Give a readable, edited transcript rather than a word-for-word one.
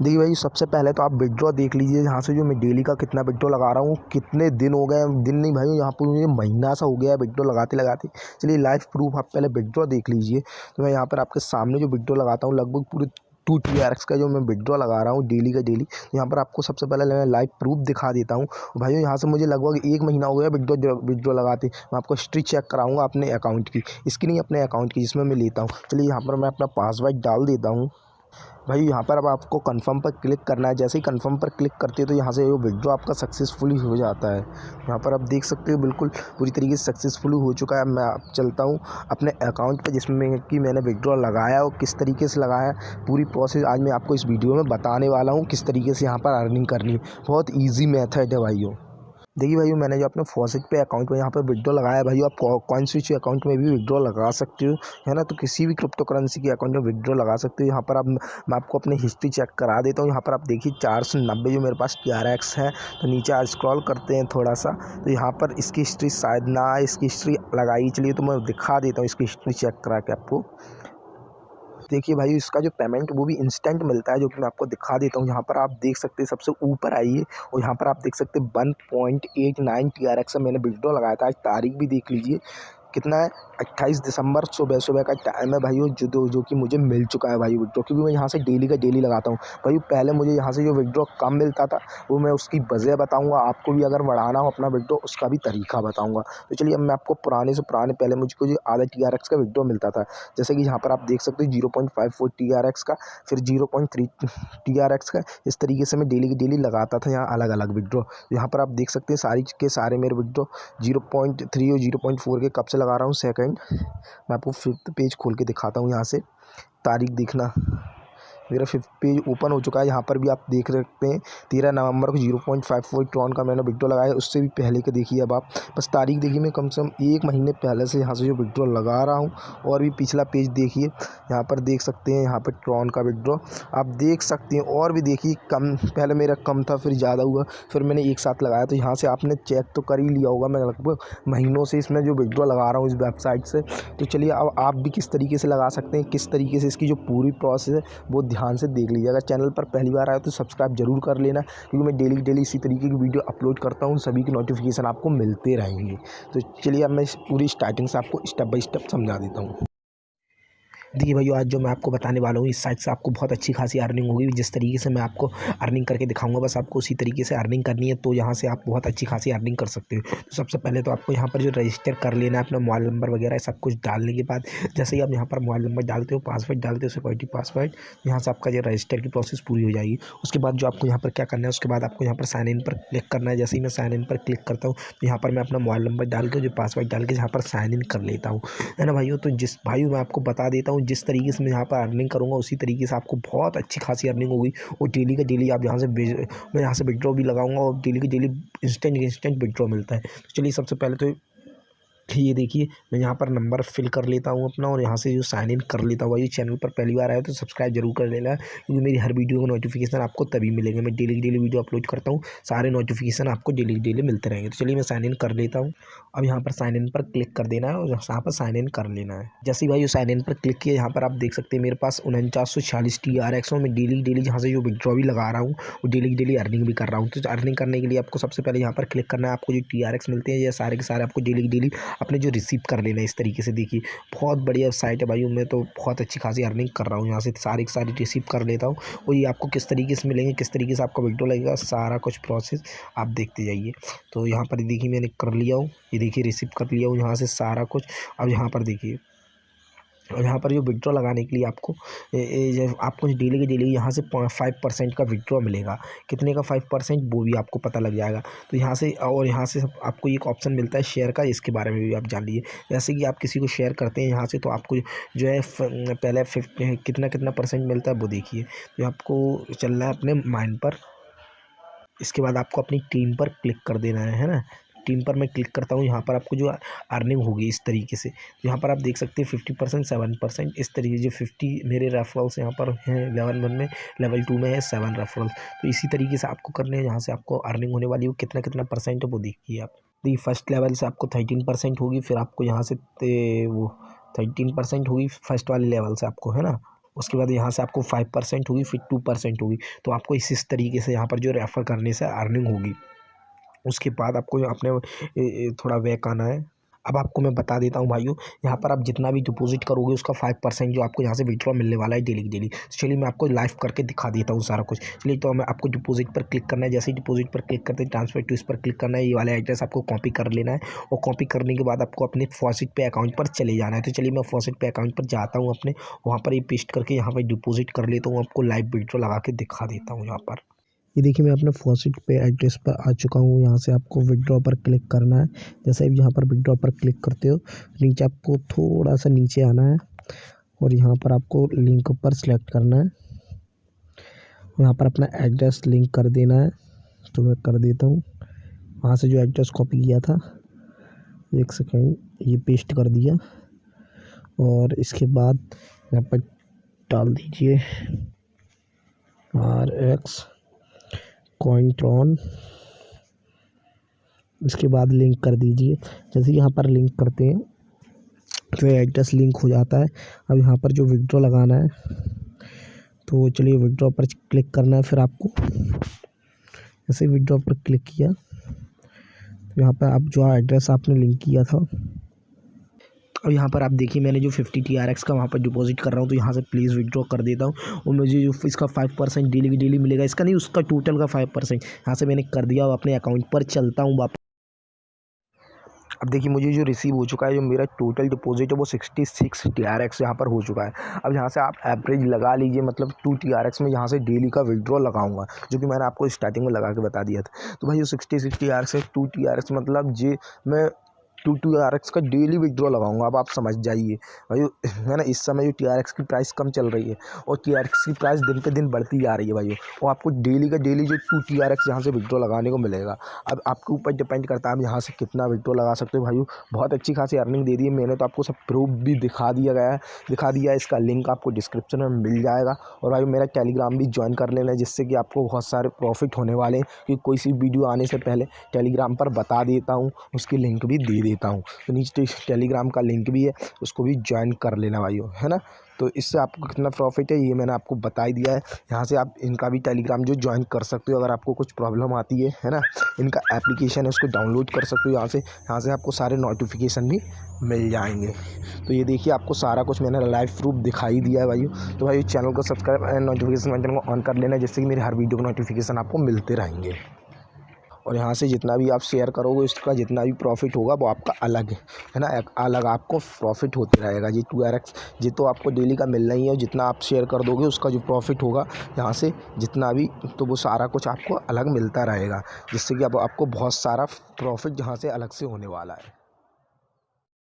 देखिए भाई, सबसे पहले तो आप विड्रॉ देख लीजिए यहाँ से, जो मैं डेली का कितना विड्रॉ लगा रहा हूँ। कितने दिन हो गए, दिन नहीं भाई, यहाँ पर मुझे महीना सा हो गया है विड्रॉ लगाते लगाते। चलिए लाइव प्रूफ आप पहले विड्रॉ देख लीजिए। तो मैं यहाँ पर आपके सामने जो विड्रॉ लगाता हूँ, लगभग पूरे 2 TRX का जो मैं विड्रॉ लगा रहा हूँ डेली का डेली। यहाँ पर आपको सबसे पहले मैं लाइव प्रूफ दिखा देता हूँ भाई। यहाँ से मुझे लगभग 1 महीना हो गया विड्रॉ लगाते। मैं आपको हिस्ट्री चेक कराऊंगा अपने अकाउंट की, इसकी नहीं, अपने अकाउंट की जिसमें मैं लेता हूँ। चलिए यहाँ पर मैं अपना पासवर्ड डाल देता हूँ भाई। यहाँ पर अब आपको कंफर्म पर क्लिक करना है। जैसे ही कंफर्म पर क्लिक करते हो तो यहाँ से वो विड्रॉ आपका सक्सेसफुली हो जाता है। यहाँ पर आप देख सकते हो बिल्कुल पूरी तरीके से सक्सेसफुली हो चुका है। मैं अब चलता हूँ अपने अकाउंट पर जिसमें कि मैंने विड्रॉ लगाया और किस तरीके से लगाया, पूरी प्रोसेस आज मैं आपको इस वीडियो में बताने वाला हूँ। किस तरीके से यहाँ पर अर्निंग करनी है, बहुत ईजी मेथड है भाइयों। देखिए भाइयों, मैंने जो अपने फॉसेट पे अकाउंट में यहाँ पर विड्रॉ लगाया भाइयों, आप कॉइन स्विच अकाउंट में भी विड्रॉ लगा सकते हो, है ना। तो किसी भी क्रिप्टो करेंसी के अकाउंट में विड्रॉ लगा सकते हो। यहाँ पर अब मैं आपको अपनी हिस्ट्री चेक करा देता हूँ। यहाँ पर आप देखिए 490 जो मेरे पास TRX है। तो नीचे आज स्क्रॉल करते हैं थोड़ा सा, तो यहाँ पर इसकी हिस्ट्री शायद ना आए, इसकी हिस्ट्री लगाई। चलिए तो मैं दिखा देता हूँ इसकी हिस्ट्री चेक करा के आपको। देखिए भाई, इसका जो पेमेंट वो भी इंस्टेंट मिलता है, जो कि मैं आपको दिखा देता हूँ। यहाँ पर आप देख सकते हैं, सबसे ऊपर आइए और यहाँ पर आप देख सकते हैं 1.89 TRX से मैंने विड्रॉ लगाया था। आज तारीख भी देख लीजिए कितना है, 28 दिसंबर सुबह सुबह का टाइम है भाइयों, जो कि मुझे मिल चुका है भाई विड्रॉ। क्योंकि मैं यहाँ से डेली का डेली लगाता हूँ भाई। पहले मुझे यहाँ से जो विड्रॉ कम मिलता था, वो मैं उसकी वजह बताऊँगा आपको भी। अगर बढ़ाना हो अपना विड्रॉ, उसका भी तरीका बताऊँगा। तो चलिए अब मैं आपको पुराने से पुराने, पहले मुझको जो आधा TRX का विड्रॉ मिलता था, जैसे कि यहाँ पर आप देख सकते हो 0.54 TRX का, फिर 0.3 TRX का। इस तरीके से मैं डेली की डेली लगाता था यहाँ अलग अलग विड्रॉ। यहाँ पर आप देख सकते हैं सारी के सारे मेरे विड्रॉ 0.3 और 0.4 के कब से लगा रहा हूँ। सेकंड मैं आपको 5th पेज खोल के दिखाता हूँ। यहाँ से तारीख देखना, मेरा 5th पेज ओपन हो चुका है। यहाँ पर भी आप देख सकते हैं 13 नवंबर को 0.54 ट्रॉन का मैंने विड्रॉ लगाया। उससे भी पहले के देखिए, अब आप बस तारीख देखिए, मैं कम से कम 1 महीने पहले से यहाँ से जो विड्रॉ लगा रहा हूँ। और भी पिछला पेज देखिए, यहाँ पर देख सकते हैं, यहाँ पर ट्रॉन का विड्रॉ आप देख सकते हैं। और भी देखिए, कम पहले मेरा कम था, फिर ज़्यादा हुआ, फिर मैंने एक साथ लगाया। तो यहाँ से आपने चेक तो कर ही लिया होगा, मैं लगभग महीनों से इसमें जो विड्रॉ लगा रहा हूँ इस वेबसाइट से। तो चलिए अब आप भी किस तरीके से लगा सकते हैं, किस तरीके से इसकी जो पूरी प्रोसेस है वो ध्यान से देख लीजिए। अगर चैनल पर पहली बार आए तो सब्सक्राइब जरूर कर लेना, क्योंकि मैं डेली इसी तरीके की वीडियो अपलोड करता हूँ। सभी की नोटिफिकेशन आपको मिलते रहेंगे। तो चलिए अब मैं पूरी स्टार्टिंग से आपको स्टेप बाय स्टेप समझा देता हूँ। देखिए भाइयों, आज जो मैं आपको बताने वाला हूँ, इस साइट से आपको बहुत अच्छी खासी अर्निंग होगी। जिस तरीके से मैं आपको अर्निंग करके दिखाऊंगा, बस आपको उसी तरीके से अर्निंग करनी है। तो यहाँ से आप बहुत अच्छी खासी अर्निंग कर सकते हो। तो सबसे पहले तो आपको यहाँ पर जो रजिस्टर कर लेना है, अपना मोबाइल नंबर वगैरह सब कुछ डालने के बाद, जैसे ही आप यहाँ पर मोबाइल नंबर डालते हो, पासवर्ड डालते हो, सिक्योरिटी पासवर्ड, यहाँ से आपका जो रजिस्टर की प्रोसेस पूरी हो जाएगी। उसके बाद जो आपको यहाँ पर क्या करना है, उसके बाद आपको यहाँ पर साइन इन पर क्लिक करना है। जैसे ही मैं साइन इन पर क्लिक करता हूँ, तो यहाँ पर मैं अपना मोबाइल नंबर डाल के, जो पासवर्ड डाल के यहाँ पर साइन इन कर लेता हूँ, है ना भाइयों। तो जिस भाइयों मैं आपको बता देता हूँ, जिस तरीके से यहाँ पर अर्निंग करूँगा, उसी तरीके से आपको बहुत अच्छी खासी अर्निंग होगी। और डेली का डेली आप मैं यहाँ से विड्रॉ भी लगाऊंगा, और डेली की डेली इंस्टेंट विड्रॉ मिलता है। तो चलिए सबसे पहले तो ये देखिए, मैं यहाँ पर नंबर फिल कर लेता हूँ अपना, और यहाँ से जो साइन इन कर लेता हूँ। ये चैनल पर पहली बार आया तो सब्सक्राइब जरूर कर लेना, क्योंकि मेरी हर वीडियो का नोटिफिकेशन आपको तभी मिलेंगे। मैं डेली की डेली वीडियो अपलोड करता हूँ, सारे नोटिफिकेशन आपको डेली डेली मिलते रहेंगे। तो चलिए मैं साइन इन कर लेता हूँ। अब यहाँ पर साइन इन पर क्लिक कर देना है, और यहाँ पर साइन इन कर लेना है। जैसे ही भाई साइन इन पर क्लिक किया, यहाँ पर आप देख सकते हैं मेरे पास 4946 TRX में डेली डेली जहाँ से जो विड्रॉ भी लगा रहा हूँ, वो डेली की डेली अर्निंग भी कर रहा हूँ। तो अर्निंग करने के लिए आपको सबसे पहले यहाँ पर क्लिक करना है। आपको जो TRX मिलते हैं, ये सारे के सारे आपको डेली की डेली अपने जो रिसीव कर लेना है। इस तरीके से देखिए, बहुत बढ़िया साइट है भाई। मैं तो बहुत अच्छी खासी अर्निंग कर रहा हूँ यहाँ से, सारी की सारी रिसीव कर लेता हूँ। और ये आपको किस तरीके से मिलेंगे, किस तरीके से आपका विड्रॉ लगेगा, सारा कुछ प्रोसेस आप देखते जाइए। तो यहाँ पर देखिए मैंने कर लिया हूँ, ये देखिए रिसीव कर लिया हूँ यहाँ से सारा कुछ। अब यहाँ पर देखिए, और यहाँ पर जो विड्रॉ लगाने के लिए आपको डेली के डेली यहाँ से 5% का विड्रॉ मिलेगा। कितने का 5%, वो भी आपको पता लग जाएगा। तो यहाँ से, और यहाँ से आपको एक ऑप्शन मिलता है शेयर का, इसके बारे में भी आप जान लीजिए। जैसे कि आप किसी को शेयर करते हैं यहाँ से, तो आपको जो है पहले कितना % मिलता है वो देखिए। तो आपको चलना है अपने माइंड पर, इसके बाद आपको अपनी टीम पर क्लिक कर देना है ना। टीम पर मैं क्लिक करता हूँ, यहाँ पर आपको जो अर्निंग होगी इस तरीके से, यहाँ पर आप देख सकते हैं 50%, 7%, इस तरीके जो 50 मेरे रेफरल्स यहाँ पर हैं। लेवल 1 में, लेवल 2 में है 7 रेफरल्स। तो इसी तरीके से आपको करने हैं। यहाँ से आपको अर्निंग होने वाली है, कितना % है वो देखिए आप। देखिए फर्स्ट लेवल से आपको 13% होगी, फिर आपको यहाँ से वो 13% होगी फर्स्ट वाले लेवल से आपको, है ना। उसके बाद यहाँ से आपको 5% होगी, फिर 2% होगी। तो आपको इस तरीके से यहाँ पर जो रेफ़र करने से अर्निंग होगी। उसके बाद आपको जो अपने थोड़ा बैक आना है। अब आपको मैं बता देता हूँ भाइयों, यहाँ पर आप जितना भी डिपॉजिट करोगे उसका 5% जो आपको यहाँ से विड्रॉ मिलने वाला है डेली की डेली। चलिए मैं आपको लाइव करके दिखा देता हूँ सारा कुछ। चलिए तो मैं आपको डिपॉजिट पर क्लिक करना है। जैसे ही डिपॉजिट पर क्लिक करते हैं ट्रांसफर टू इस पर क्लिक करना है। ये वाला एड्रेस आपको कॉपी कर लेना है और कॉपी करने के बाद आपको अपने फॉसेट पे अकाउंट पर चले जाना है। तो चलिए मैं फॉसेट पे अकाउंट पर जाता हूँ अपने, वहाँ पर ये पेस्ट करके यहाँ पर डिपॉजिट कर लेता हूँ। आपको लाइव विड्रॉ लगा के दिखा देता हूँ यहाँ पर। ये देखिए मैं अपने फॉसेट पे एड्रेस पर आ चुका हूँ। यहाँ से आपको विड्रॉ पर क्लिक करना है। जैसे आप यहाँ पर विड्रॉ पर क्लिक करते हो नीचे आपको थोड़ा सा नीचे आना है और यहाँ पर आपको लिंक पर सिलेक्ट करना है। यहाँ पर अपना एड्रेस लिंक कर देना है। तो मैं कर देता हूँ। वहाँ से जो एड्रेस कॉपी किया था, एक सेकेंड, ये पेस्ट कर दिया और इसके बाद यहाँ पर डाल दीजिए RX कॉइनट्रॉन। इसके बाद लिंक कर दीजिए। जैसे यहाँ पर लिंक करते हैं तो एड्रेस लिंक हो जाता है। अब यहाँ पर जो विड्रॉ लगाना है, तो चलिए विड्रॉ पर क्लिक करना है। फिर आपको जैसे विड्रॉ पर क्लिक किया तो यहाँ पर आप जो एड्रेस आपने लिंक किया था, और यहाँ पर आप देखिए मैंने जो 50 TRX का वहाँ पर डिपॉजिट कर रहा हूँ। तो यहाँ से प्लीज़ विड्रॉ कर देता हूँ और मुझे जो इसका 5% डेली की डेली मिलेगा, इसका नहीं उसका टोटल का 5% यहाँ से मैंने कर दिया और अपने अकाउंट पर चलता हूँ वापस। अब देखिए मुझे जो रिसीव हो चुका है, जो मेरा टोटल डिपॉजिट है वो 66 TRX यहाँ पर हो चुका है। अब यहाँ से आप एवरेज लगा लीजिए, मतलब 2 TRX में यहाँ से डेली का विड्रॉ लगाऊंगा, जो कि मैंने आपको स्टार्टिंग में लगा के बता दिया था। तो भाई ये 66 TRX है, 2 TRX मतलब जे मैं 2 TRX का डेली विड्रॉ लगाऊंगा। अब आप समझ जाइए भाई, है ना। इस समय जो TRX की प्राइस कम चल रही है और TRX की प्राइस दिन पे दिन बढ़ती जा रही है भाई, और आपको डेली का डेली जो 2 TRX यहाँ से विड्रॉ लगाने को मिलेगा। अब आपके ऊपर डिपेंड करता है आप यहाँ से कितना विड्रॉ लगा सकते हो भाई। बहुत अच्छी खासी अर्निंग दे दी है मैंने, तो आपको सब प्रूफ भी दिखा दिया है। इसका लिंक आपको डिस्क्रिप्शन में मिल जाएगा। और भाई मेरा टेलीग्राम भी ज्वाइन कर लेना है, जिससे कि आपको बहुत सारे प्रॉफिट होने वाले हैं। कि कोई सी वीडियो आने से पहले टेलीग्राम पर बता देता हूँ, उसकी लिंक भी दे देता हूँ। तो नीचे टेलीग्राम का लिंक भी है, उसको भी ज्वाइन कर लेना भाइयों, है ना। तो इससे आपको कितना प्रॉफिट है ये मैंने आपको बता ही दिया है। यहाँ से आप इनका भी टेलीग्राम जो ज्वाइन कर सकते हो। अगर आपको कुछ प्रॉब्लम आती है ना, इनका एप्लीकेशन है उसको डाउनलोड कर सकते हो। यहाँ से आपको सारे नोटिफिकेशन भी मिल जाएंगे। तो ये देखिए आपको सारा कुछ मैंने लाइव प्रूफ दिखाई दिया है भाइयों। तो भाई चैनल को सब्सक्राइब एंड नोटिफिकेशन बटन को ऑन कर लेना, जिससे कि मेरे हर वीडियो के नोटिफिकेशन आपको मिलते रहेंगे। और यहाँ से जितना भी आप शेयर करोगे उसका जितना भी प्रॉफिट होगा वो आपका अलग है ना, अलग आपको प्रॉफिट होते रहेगा। जी 2RX जी तो आपको डेली का मिलना ही है। जितना आप शेयर कर दोगे उसका जो प्रॉफिट होगा यहाँ से जितना भी, तो वो सारा कुछ आपको अलग मिलता रहेगा, जिससे कि अब आपको बहुत सारा प्रॉफिट यहाँ से अलग से होने वाला है।